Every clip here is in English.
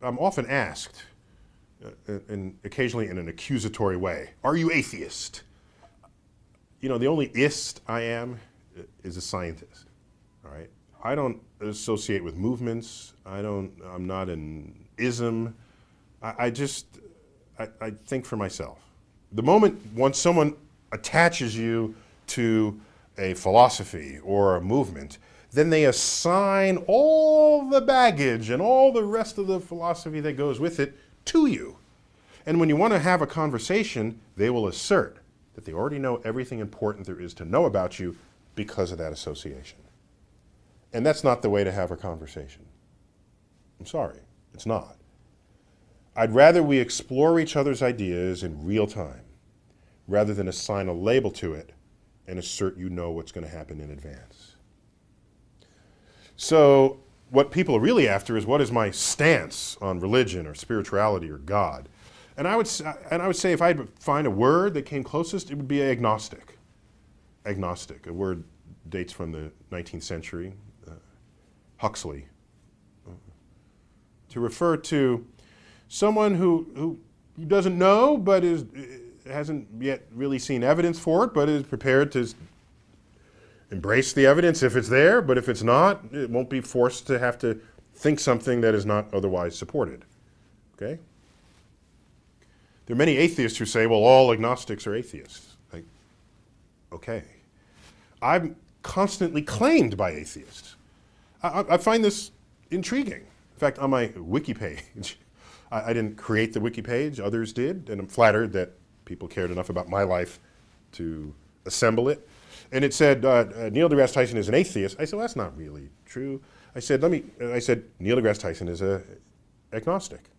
I'm often asked, and occasionally in an accusatory way, are you atheist? You know, the only ist I am is a scientist, all right? I don't associate with movements. I'm not an ism. I think for myself. The moment once someone attaches you to a philosophy or a movement, then they assign all the baggage and all the rest of the philosophy that goes with it to you. And when you want to have a conversation, they will assert that they already know everything important there is to know about you because of that association. And that's not the way to have a conversation. I'm sorry, it's not. I'd rather we explore each other's ideas in real time rather than assign a label to it and assert you know what's going to happen in advance. So what people are really after is, what is my stance on religion or spirituality or God? And I would say if I'd find a word that came closest, it would be agnostic. Agnostic, a word dates from the 19th century, Huxley, to refer to someone who doesn't know but hasn't yet really seen evidence for it, but is prepared to embrace the evidence if it's there, but if it's not, it won't be forced to have to think something that is not otherwise supported. Okay? There are many atheists who say, well, all agnostics are atheists. Like, okay. I'm constantly claimed by atheists. I find this intriguing. In fact, on my wiki page, I didn't create the wiki page, others did, and I'm flattered that people cared enough about my life to assemble it. And it said, Neil deGrasse Tyson is an atheist. I said, well, that's not really true. I said, Neil deGrasse Tyson is an agnostic.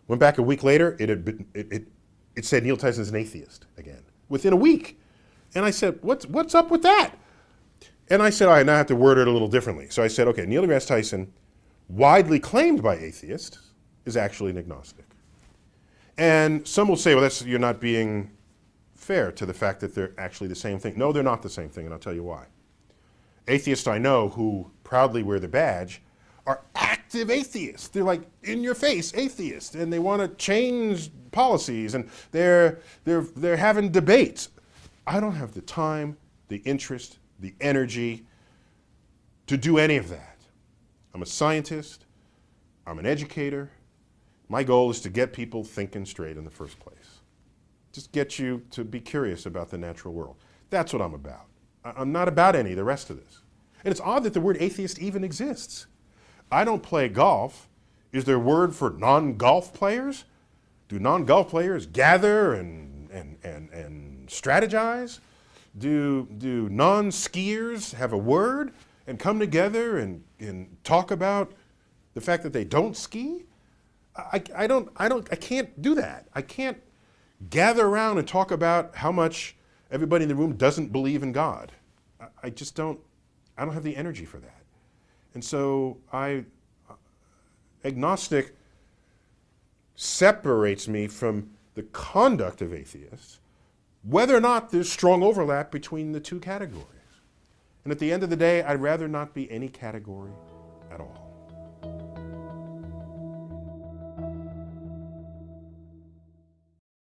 Went back a week later, it said Neil Tyson is an atheist again, within a week. And I said, what's up with that? And I said, all right, now I have to word it a little differently. So I said, okay, Neil deGrasse Tyson, widely claimed by atheists, is actually an agnostic. And some will say, well, you're not being fair to the fact that they're actually the same thing. No, they're not the same thing, and I'll tell you why. Atheists I know who proudly wear the badge are active atheists. They're like in-your-face atheists, and they want to change policies, and they're having debates. I don't have the time, the interest, the energy to do any of that. I'm a scientist. I'm an educator. My goal is to get people thinking straight in the first place. Just get you to be curious about the natural world. That's what I'm about. I'm not about any of the rest of this. And it's odd that the word atheist even exists. I don't play golf. Is there a word for non-golf players? Do non-golf players gather and strategize? Do non-skiers have a word and come together and talk about the fact that they don't ski? I can't do that. I can't gather around and talk about how much everybody in the room doesn't believe in God. I don't have the energy for that. And so agnostic separates me from the conduct of atheists, whether or not there's strong overlap between the two categories. And at the end of the day, I'd rather not be any category at all.